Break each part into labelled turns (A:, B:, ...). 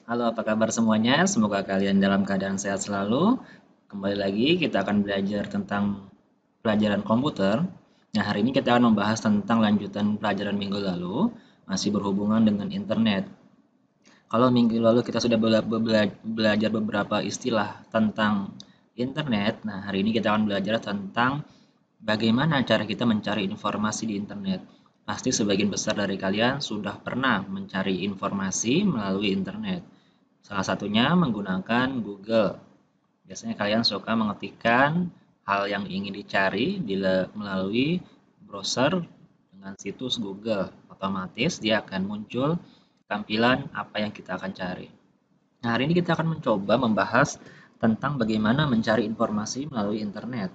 A: Halo, apa kabar semuanya? Semoga kalian dalam keadaan sehat selalu. Kembali lagi, kita akan belajar tentang pelajaran komputer. Nah, hari ini kita akan membahas tentang lanjutan pelajaran minggu lalu, masih berhubungan dengan internet. Kalau minggu lalu kita sudah belajar beberapa istilah tentang internet, nah hari ini kita akan belajar tentang bagaimana cara kita mencari informasi di internet. Pasti sebagian besar dari kalian sudah pernah mencari informasi melalui internet. Salah satunya menggunakan Google. Biasanya kalian suka mengetikkan hal yang ingin dicari melalui browser dengan situs Google. Otomatis dia akan muncul tampilan apa yang kita akan cari. Nah, hari ini kita akan mencoba membahas tentang bagaimana mencari informasi melalui internet.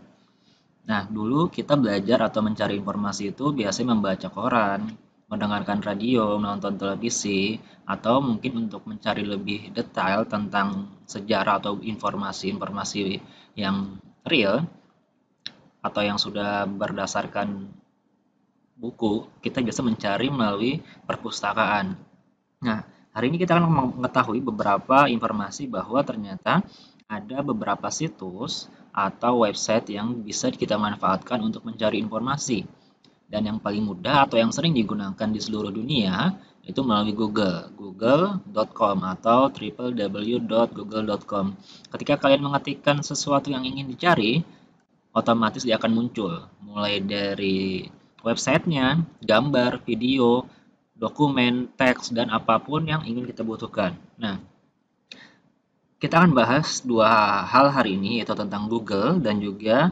A: Nah, dulu kita belajar atau mencari informasi itu biasanya membaca koran, mendengarkan radio, menonton televisi, atau mungkin untuk mencari lebih detail tentang sejarah atau informasi-informasi yang real atau yang sudah berdasarkan buku, kita biasa mencari melalui perpustakaan. Nah, hari ini kita akan mengetahui beberapa informasi bahwa ternyata ada beberapa situs atau website yang bisa kita manfaatkan untuk mencari informasi. Dan yang paling mudah atau yang sering digunakan di seluruh dunia itu melalui Google, google.com atau www.google.com. Ketika kalian mengetikkan sesuatu yang ingin dicari, otomatis dia akan muncul. Mulai dari websitenya, gambar, video, dokumen, teks, dan apapun yang ingin kita butuhkan. Nah, kita akan bahas dua hal hari ini, yaitu tentang Google dan juga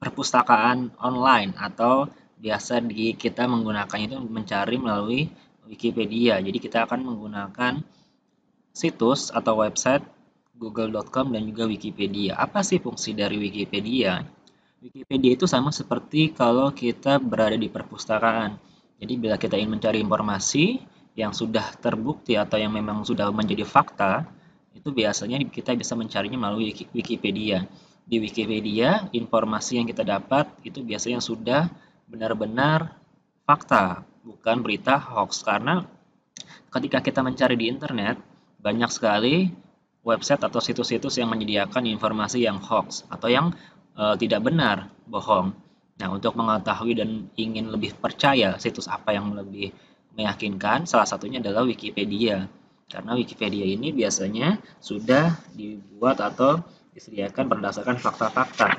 A: perpustakaan online atau biasa kita menggunakannya itu mencari melalui Wikipedia. Jadi kita akan menggunakan situs atau website google.com dan juga Wikipedia. Apa sih fungsi dari Wikipedia? Wikipedia itu sama seperti kalau kita berada di perpustakaan. Jadi bila kita ingin mencari informasi yang sudah terbukti atau yang memang sudah menjadi fakta, itu biasanya kita bisa mencarinya melalui Wikipedia. Di Wikipedia, informasi yang kita dapat itu biasanya sudah benar-benar fakta, bukan berita hoax. Karena ketika kita mencari di internet, banyak sekali website atau situs-situs yang menyediakan informasi yang hoax atau yang tidak benar, bohong. Nah, untuk mengetahui dan ingin lebih percaya situs apa yang lebih meyakinkan, salah satunya adalah Wikipedia. Karena Wikipedia ini biasanya sudah dibuat atau disediakan berdasarkan fakta-fakta.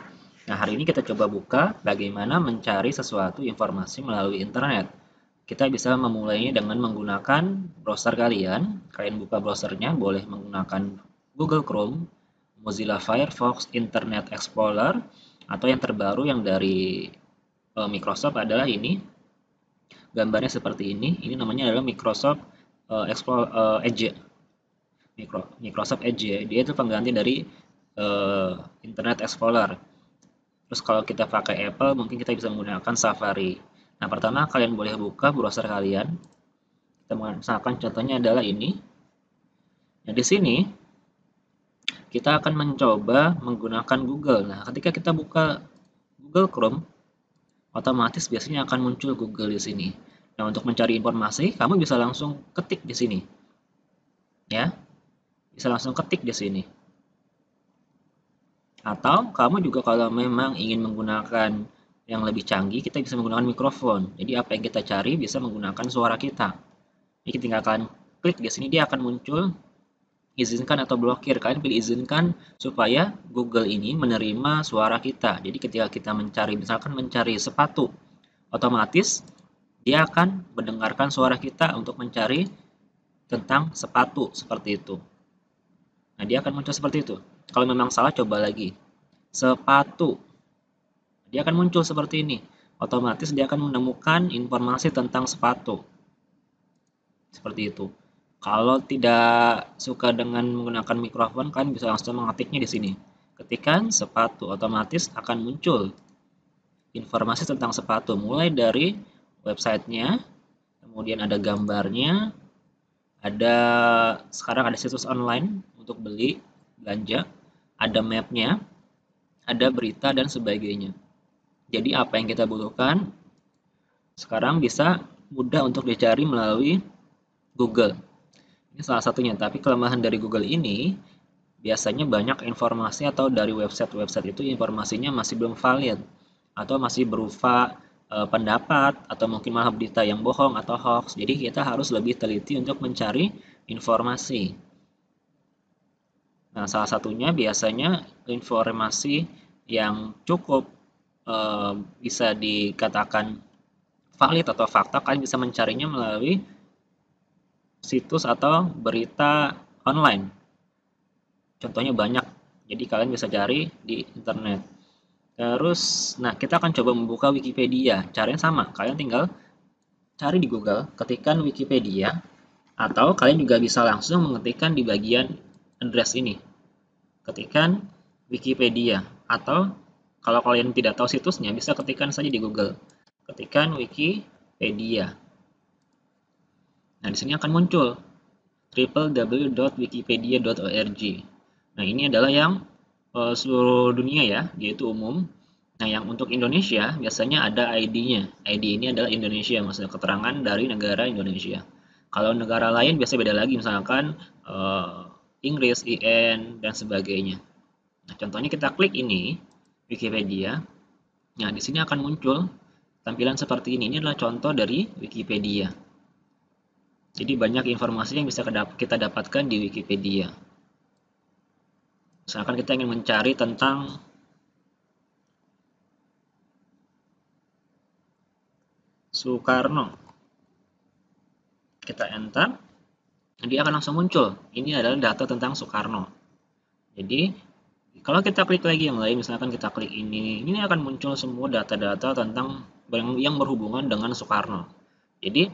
A: Nah, hari ini kita coba buka bagaimana mencari sesuatu informasi melalui internet. Kita bisa memulainya dengan menggunakan browser kalian. Kalian buka browsernya, boleh menggunakan Google Chrome, Mozilla Firefox, Internet Explorer, atau yang terbaru yang dari Microsoft adalah ini. Gambarnya seperti ini. Ini namanya adalah Microsoft Edge. Microsoft Edge. Dia itu pengganti dari Internet Explorer. Terus kalau kita pakai Apple, mungkin kita bisa menggunakan Safari. Nah, pertama kalian boleh buka browser kalian. Kita misalkan contohnya adalah ini. Nah, di sini kita akan mencoba menggunakan Google. Nah, ketika kita buka Google Chrome, otomatis biasanya akan muncul Google di sini. Nah, untuk mencari informasi, kamu bisa langsung ketik di sini. Ya, bisa langsung ketik di sini. Atau kamu juga kalau memang ingin menggunakan yang lebih canggih, kita bisa menggunakan mikrofon. Jadi apa yang kita cari bisa menggunakan suara kita. Jadi ketika kalian klik di sini, dia akan muncul izinkan atau blokir. Kalian pilih izinkan supaya Google ini menerima suara kita. Jadi ketika kita mencari, misalkan mencari sepatu, otomatis dia akan mendengarkan suara kita untuk mencari tentang sepatu seperti itu. Nah, dia akan muncul seperti itu. Kalau memang salah, coba lagi. Sepatu. Dia akan muncul seperti ini. Otomatis dia akan menemukan informasi tentang sepatu. Seperti itu. Kalau tidak suka dengan menggunakan mikrofon, kalian bisa langsung mengetiknya di sini. Ketikkan sepatu, otomatis akan muncul informasi tentang sepatu, mulai dari websitenya, kemudian ada gambarnya, ada sekarang ada situs online untuk beli, belanja, ada mapnya, ada berita dan sebagainya. Jadi apa yang kita butuhkan sekarang bisa mudah untuk dicari melalui Google. Ini salah satunya, tapi kelemahan dari Google ini biasanya banyak informasi atau dari website-website itu informasinya masih belum valid atau masih berupa pendapat atau mungkin malah berita yang bohong atau hoax. Jadi kita harus lebih teliti untuk mencari informasi. Nah, salah satunya biasanya informasi yang cukup bisa dikatakan valid atau fakta, kalian bisa mencarinya melalui situs atau berita online. Contohnya banyak, jadi kalian bisa cari di internet. Terus, nah kita akan coba membuka Wikipedia. Caranya sama, kalian tinggal cari di Google, ketikkan Wikipedia, atau kalian juga bisa langsung mengetikkan di bagian address ini. Ketikkan Wikipedia, atau kalau kalian tidak tahu situsnya, bisa ketikkan saja di Google. Ketikkan Wikipedia. Nah, di sini akan muncul www.wikipedia.org. Nah, ini adalah yang seluruh dunia ya, yaitu umum. Nah, yang untuk Indonesia biasanya ada ID-nya. ID ini adalah Indonesia, maksudnya keterangan dari negara Indonesia. Kalau negara lain biasanya beda lagi, misalkan Inggris, IN, dan sebagainya. Nah, contohnya kita klik ini, Wikipedia. Nah, di sini akan muncul tampilan seperti ini. Ini adalah contoh dari Wikipedia. Jadi banyak informasi yang bisa kita dapatkan di Wikipedia. Misalkan kita ingin mencari tentang Soekarno. Kita enter, dia akan langsung muncul. Ini adalah data tentang Soekarno. Jadi, kalau kita klik lagi yang lain, misalkan kita klik ini akan muncul semua data-data tentang yang berhubungan dengan Soekarno. Jadi,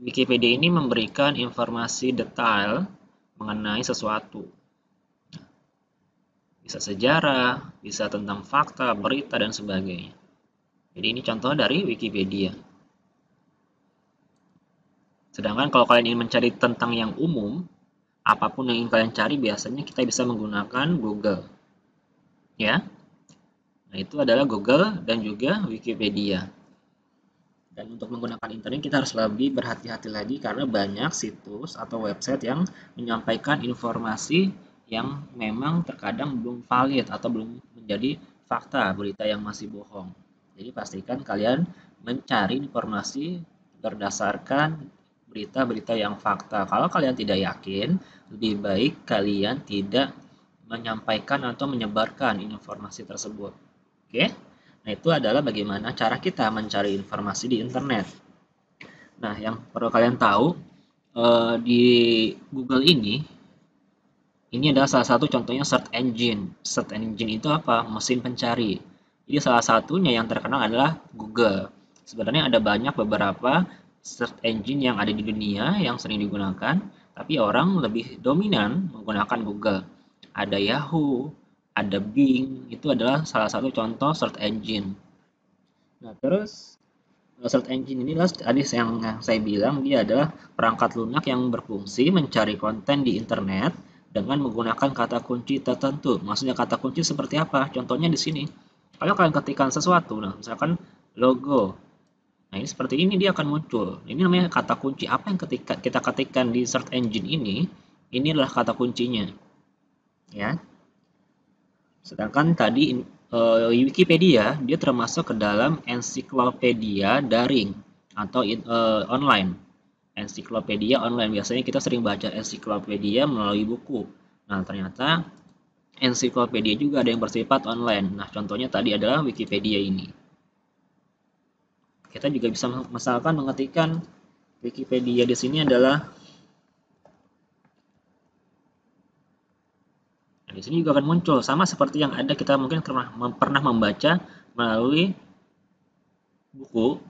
A: Wikipedia ini memberikan informasi detail mengenai sesuatu. Bisa sejarah, bisa tentang fakta, berita, dan sebagainya. Jadi ini contoh dari Wikipedia. Sedangkan kalau kalian ingin mencari tentang yang umum, apapun yang ingin kalian cari biasanya kita bisa menggunakan Google. Ya. Nah, itu adalah Google dan juga Wikipedia. Dan untuk menggunakan internet kita harus lebih berhati-hati lagi karena banyak situs atau website yang menyampaikan informasi yang memang terkadang belum valid atau belum menjadi fakta, berita yang masih bohong. Jadi pastikan kalian mencari informasi berdasarkan berita-berita yang fakta. Kalau kalian tidak yakin, lebih baik kalian tidak menyampaikan atau menyebarkan informasi tersebut. Oke? Nah, itu adalah bagaimana cara kita mencari informasi di internet. Nah, yang perlu kalian tahu, di Google ini adalah salah satu contohnya search engine. Search engine itu apa? Mesin pencari. Jadi salah satunya yang terkenal adalah Google. Sebenarnya ada banyak beberapa search engine yang ada di dunia yang sering digunakan, tapi orang lebih dominan menggunakan Google. Ada Yahoo, ada Bing, itu adalah salah satu contoh search engine. Nah, terus search engine ini adalah tadi yang saya bilang dia adalah perangkat lunak yang berfungsi mencari konten di internet dengan menggunakan kata kunci tertentu. Maksudnya kata kunci seperti apa? Contohnya di sini. Kalau kalian ketikkan sesuatu, nah misalkan logo. Nah, ini seperti ini dia akan muncul. Ini namanya kata kunci. Apa yang kita ketikkan di search engine ini adalah kata kuncinya. Ya. Sedangkan tadi Wikipedia dia termasuk ke dalam ensiklopedia daring atau online. Ensiklopedia online biasanya kita sering baca ensiklopedia melalui buku. Nah, ternyata ensiklopedia juga ada yang bersifat online. Nah, contohnya tadi adalah Wikipedia ini. Kita juga bisa misalkan mengetikkan Wikipedia di sini adalah di sini juga akan muncul sama seperti yang ada kita mungkin pernah membaca melalui buku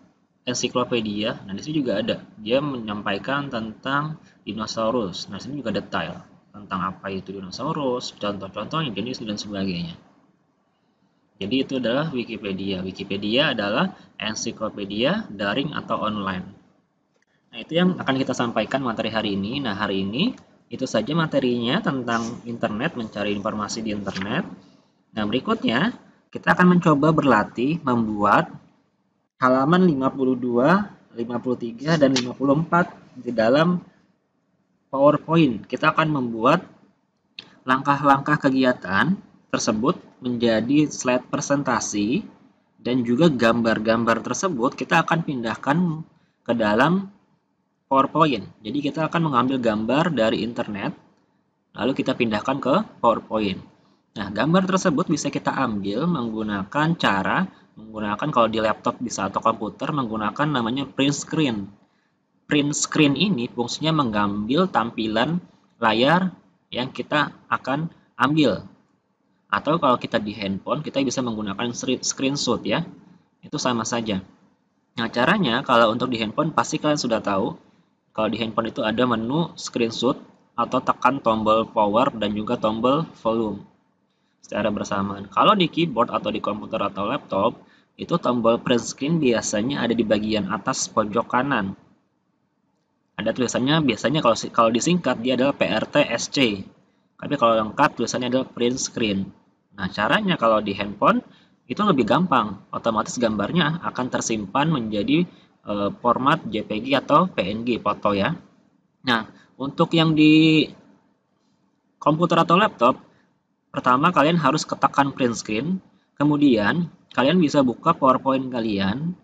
A: ensiklopedia. Nah, di sini juga ada. Dia menyampaikan tentang dinosaurus. Nah, di sini juga detail tentang apa itu dinosaurus, contoh-contohnya, jenis dan sebagainya. Jadi itu adalah Wikipedia. Wikipedia adalah ensiklopedia daring atau online. Nah, itu yang akan kita sampaikan materi hari ini. Nah, hari ini itu saja materinya tentang internet, mencari informasi di internet. Nah, berikutnya kita akan mencoba berlatih membuat halaman 52, 53, dan 54 di dalam PowerPoint. Kita akan membuat langkah-langkah kegiatan tersebut menjadi slide presentasi dan juga gambar-gambar tersebut kita akan pindahkan ke dalam PowerPoint. Jadi kita akan mengambil gambar dari internet, lalu kita pindahkan ke PowerPoint. Nah, gambar tersebut bisa kita ambil menggunakan kalau di laptop bisa atau komputer menggunakan namanya print screen. Print screen ini fungsinya mengambil tampilan layar yang kita akan ambil. Atau kalau kita di handphone, kita bisa menggunakan screenshot ya. Itu sama saja. Nah, caranya kalau untuk di handphone pasti kalian sudah tahu. Kalau di handphone itu ada menu screenshot atau tekan tombol power dan juga tombol volume secara bersamaan. Kalau di keyboard atau di komputer atau laptop, itu tombol print screen biasanya ada di bagian atas pojok kanan. Ada tulisannya biasanya kalau disingkat dia adalah PRTSC. Tapi kalau lengkap tulisannya adalah print screen. Nah, caranya kalau di handphone itu lebih gampang. Otomatis gambarnya akan tersimpan menjadi format JPG atau PNG foto ya. Nah, untuk yang di komputer atau laptop, pertama kalian harus ketekan print screen, kemudian kalian bisa buka PowerPoint kalian,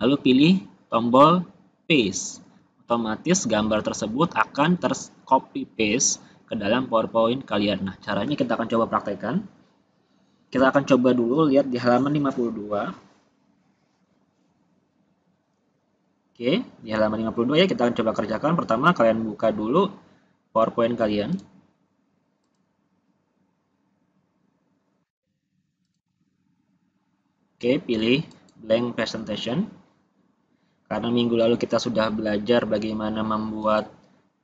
A: lalu pilih tombol paste. Otomatis gambar tersebut akan copy paste ke dalam PowerPoint kalian. Nah, caranya kita akan coba praktekkan. Kita akan coba dulu lihat di halaman 52. Oke, di halaman 52 ya kita akan coba kerjakan. Pertama kalian buka dulu PowerPoint kalian. Oke, pilih blank presentation. Karena minggu lalu kita sudah belajar bagaimana membuat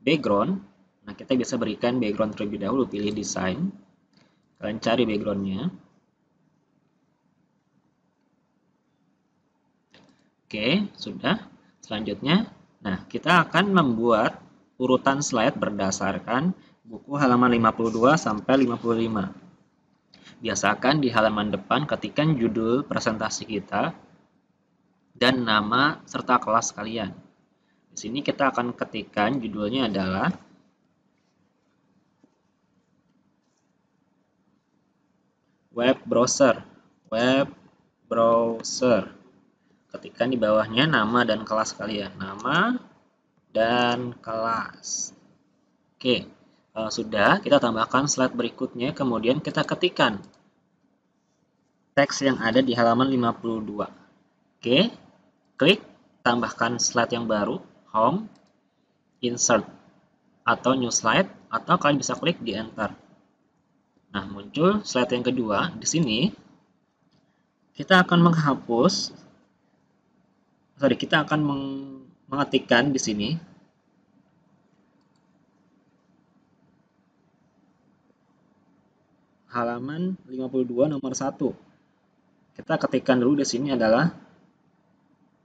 A: background, nah kita bisa berikan background terlebih dahulu, pilih desain. Kalian cari backgroundnya. Oke, sudah. Selanjutnya, nah kita akan membuat urutan slide berdasarkan buku halaman 52 sampai 55. Biasakan di halaman depan ketikkan judul presentasi kita dan nama serta kelas kalian. Di sini kita akan ketikkan judulnya adalah web browser. Web browser. Ketikkan di bawahnya nama dan kelas kalian. Nama dan kelas. Oke, kalau sudah, kita tambahkan slide berikutnya. Kemudian kita ketikkan teks yang ada di halaman 52. Oke, klik tambahkan slide yang baru, home, insert, atau new slide, atau kalian bisa klik di enter. Nah, muncul slide yang kedua. Di sini, kita akan mengetikkan di sini halaman 52 nomor 1. Kita ketikkan dulu di sini adalah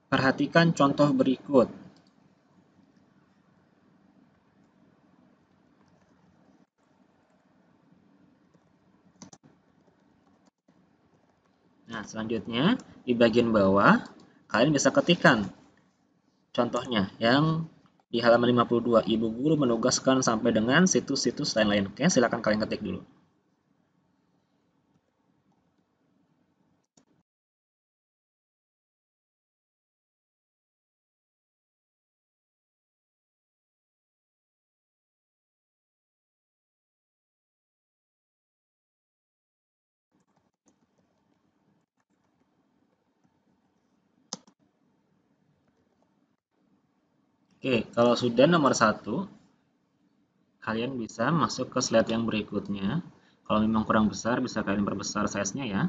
A: perhatikan contoh berikut. Nah, selanjutnya di bagian bawah kalian bisa ketikkan contohnya yang di halaman 52, Ibu Guru menugaskan sampai dengan situs-situs lain-lain. Oke, silakan kalian ketik dulu. Oke, kalau sudah nomor 1, kalian bisa masuk ke slide yang berikutnya. Kalau memang kurang besar, bisa kalian perbesar size-nya ya.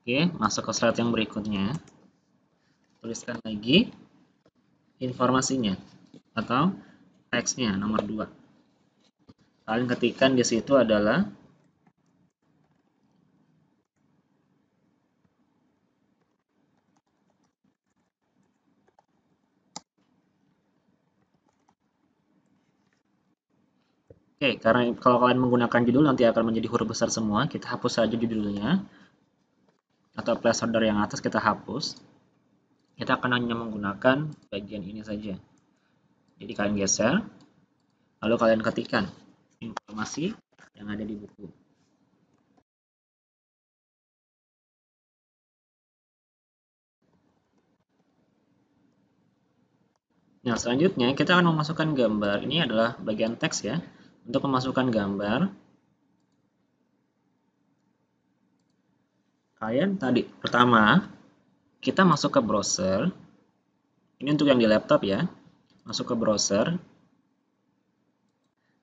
A: Oke, masuk ke slide yang berikutnya. Tuliskan lagi informasinya atau teksnya nomor 2. Kalian ketikkan di situ adalah Oke, karena kalau kalian menggunakan judul nanti akan menjadi huruf besar semua, kita hapus saja judulnya. Atau placeholder yang atas kita hapus. kita akan hanya menggunakan bagian ini saja. Jadi kalian geser, lalu kalian ketikkan informasi yang ada di buku. Nah, selanjutnya kita akan memasukkan gambar. Ini adalah bagian teks ya. Untuk memasukkan gambar, kalian tadi pertama kita masuk ke browser. Ini untuk yang di laptop ya. Masuk ke browser.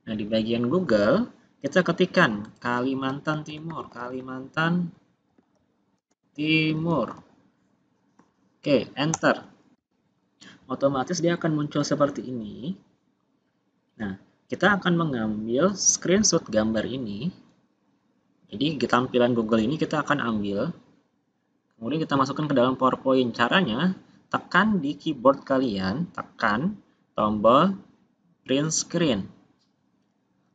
A: Nah, di bagian Google, kita ketikkan Kalimantan Timur, Kalimantan Timur. Oke, enter. Otomatis dia akan muncul seperti ini. Nah, kita akan mengambil screenshot gambar ini. Jadi, di tampilan Google ini kita akan ambil, kemudian kita masukkan ke dalam PowerPoint. Caranya, tekan di keyboard kalian, tekan tombol print screen.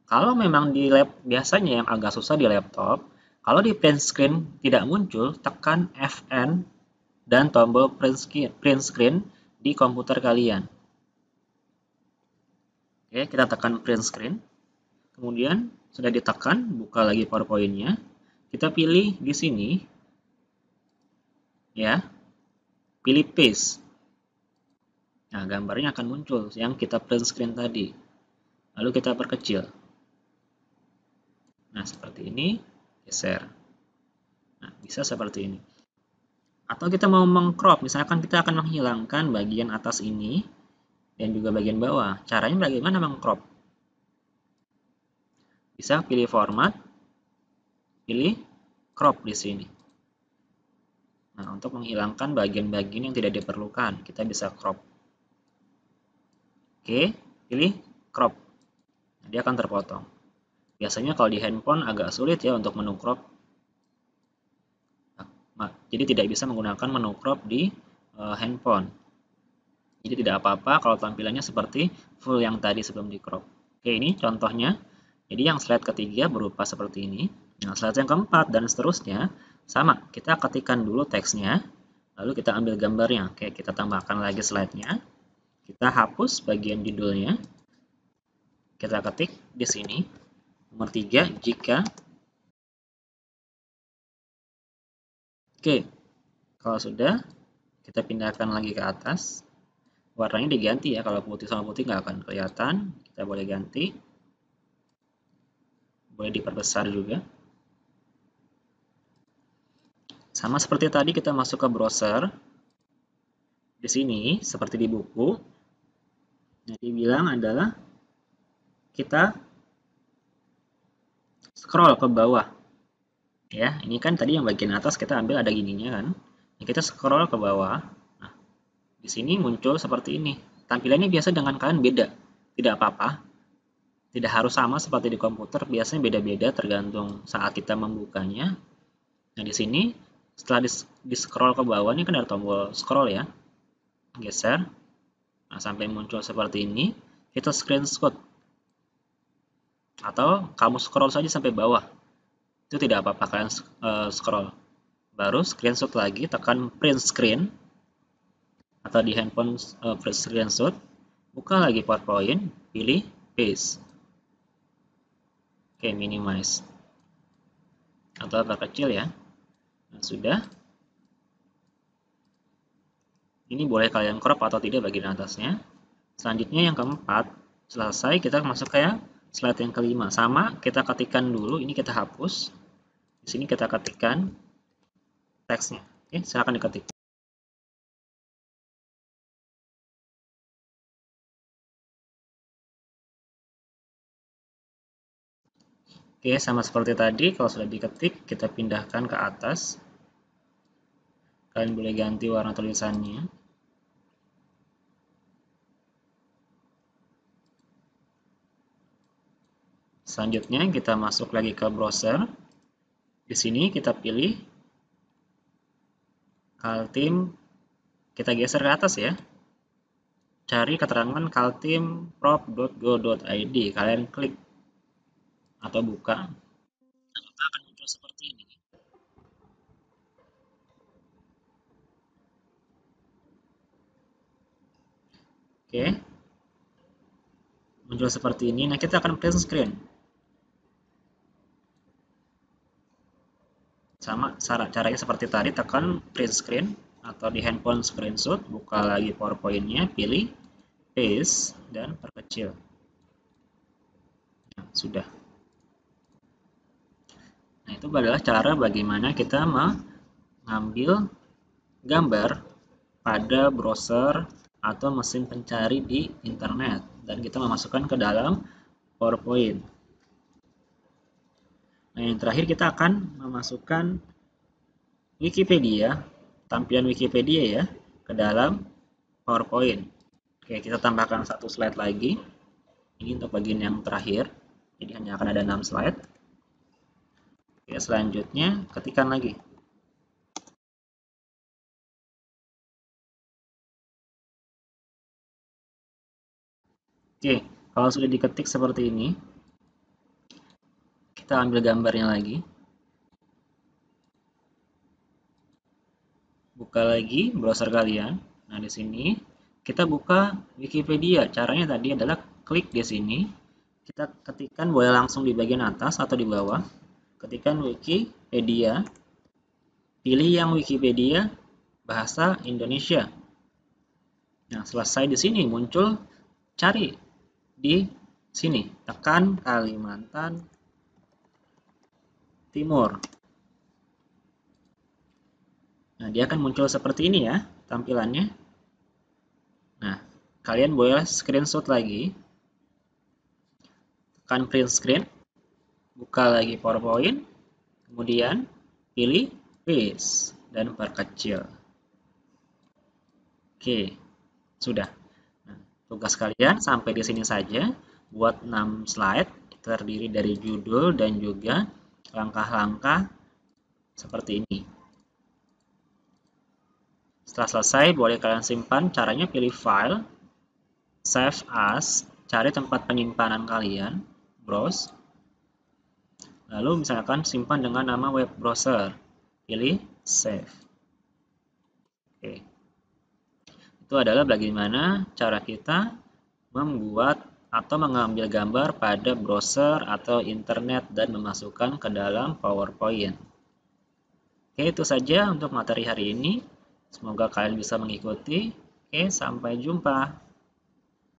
A: Kalau memang di biasanya yang agak susah di laptop, kalau di print screen tidak muncul, tekan Fn dan tombol print screen di komputer kalian. Oke, kita tekan print screen. Kemudian sudah ditekan, buka lagi PowerPoint-nya. Kita pilih di sini, ya, pilih paste. Nah, gambarnya akan muncul yang kita print screen tadi. Lalu kita perkecil. Nah, seperti ini, geser. Nah, bisa seperti ini. Atau kita mau mengcrop, misalkan kita akan menghilangkan bagian atas ini dan juga bagian bawah. Caranya bagaimana mengcrop? Bisa pilih format, pilih crop di sini. Nah, untuk menghilangkan bagian-bagian yang tidak diperlukan, kita bisa crop. Oke, pilih crop. Nah, dia akan terpotong. Biasanya kalau di handphone agak sulit ya untuk menu crop. Jadi tidak bisa menggunakan menu crop di handphone. Jadi tidak apa-apa kalau tampilannya seperti full yang tadi sebelum di crop. Oke, ini contohnya. Jadi yang slide ketiga berupa seperti ini. Nah, slide yang keempat dan seterusnya sama. Kita ketikkan dulu teksnya, lalu kita ambil gambarnya. Oke, kita tambahkan lagi slide-nya. Kita hapus bagian judulnya. Kita ketik di sini. Nomor 3, jika. Oke, kalau sudah, kita pindahkan lagi ke atas. Warnanya diganti ya, kalau putih sama putih nggak akan kelihatan. Kita boleh ganti. Boleh diperbesar juga. Sama seperti tadi kita masuk ke browser. Di sini, seperti di buku, yang dibilang adalah kita scroll ke bawah. Ya, ini kan tadi yang bagian atas kita ambil ada gininya kan. Ini kita scroll ke bawah. Nah, di sini muncul seperti ini. Tampilannya biasa dengan kalian beda. Tidak apa-apa. Tidak harus sama seperti di komputer, biasanya beda-beda tergantung saat kita membukanya. Nah, di sini setelah di scroll ke bawah ini kan ada tombol scroll ya. Geser. Nah, sampai muncul seperti ini, kita screenshot. Atau kamu scroll saja sampai bawah. Itu tidak apa-apa kalian scroll. Baru screenshot lagi, tekan print screen. Atau di handphone print screenshot. Buka lagi PowerPoint, pilih paste. Oke, minimize. Atau perkecil ya. Nah, sudah. Ini boleh kalian crop atau tidak bagian atasnya. Selanjutnya yang keempat, selesai kita masuk ke slide yang kelima. Sama, kita ketikkan dulu, ini kita hapus. Di sini kita ketikkan teksnya. Oke, silakan diketik. Oke, sama seperti tadi, kalau sudah diketik, kita pindahkan ke atas. Kalian boleh ganti warna tulisannya. Selanjutnya kita masuk lagi ke browser. Di sini kita pilih Kaltim, kita geser ke atas ya. Cari keterangan kaltimprop.go.id. Kalian klik atau buka. Maka akan muncul seperti ini. Oke, muncul seperti ini. Nah, kita akan print screen. Sama caranya seperti tadi, tekan print screen atau di handphone screenshot, buka lagi PowerPoint-nya, pilih paste dan perkecil. Nah, sudah. Nah, itu adalah cara bagaimana kita mengambil gambar pada browser atau mesin pencari di internet dan kita memasukkan ke dalam PowerPoint. Nah, yang terakhir kita akan memasukkan Wikipedia, tampilan Wikipedia ya, ke dalam PowerPoint. Oke, kita tambahkan satu slide lagi. Ini untuk bagian yang terakhir. Jadi hanya akan ada 6 slide. Oke, selanjutnya ketikkan lagi. Oke, kalau sudah diketik seperti ini, kita ambil gambarnya lagi. Buka lagi browser kalian. Nah, di sini kita buka Wikipedia. Caranya tadi adalah klik di sini. Kita ketikkan, boleh langsung di bagian atas atau di bawah. Ketikkan Wikipedia. Pilih yang Wikipedia bahasa Indonesia. Nah, selesai di sini muncul cari di sini. Tekan Kalimantan Timur. Nah, dia akan muncul seperti ini ya tampilannya. Nah, kalian boleh screenshot lagi. Tekan print screen. Buka lagi PowerPoint. Kemudian pilih paste dan perkecil. Oke, sudah. Nah, tugas kalian sampai di sini saja. Buat 6 slide terdiri dari judul dan juga langkah-langkah seperti ini. Setelah selesai, boleh kalian simpan. Caranya pilih file, save as, cari tempat penyimpanan kalian, browse. Lalu misalkan simpan dengan nama web browser. Pilih save. Oke. Itu adalah bagaimana cara kita membuat atau mengambil gambar pada browser atau internet dan memasukkan ke dalam PowerPoint. Oke, itu saja untuk materi hari ini. Semoga kalian bisa mengikuti. Oke, sampai jumpa.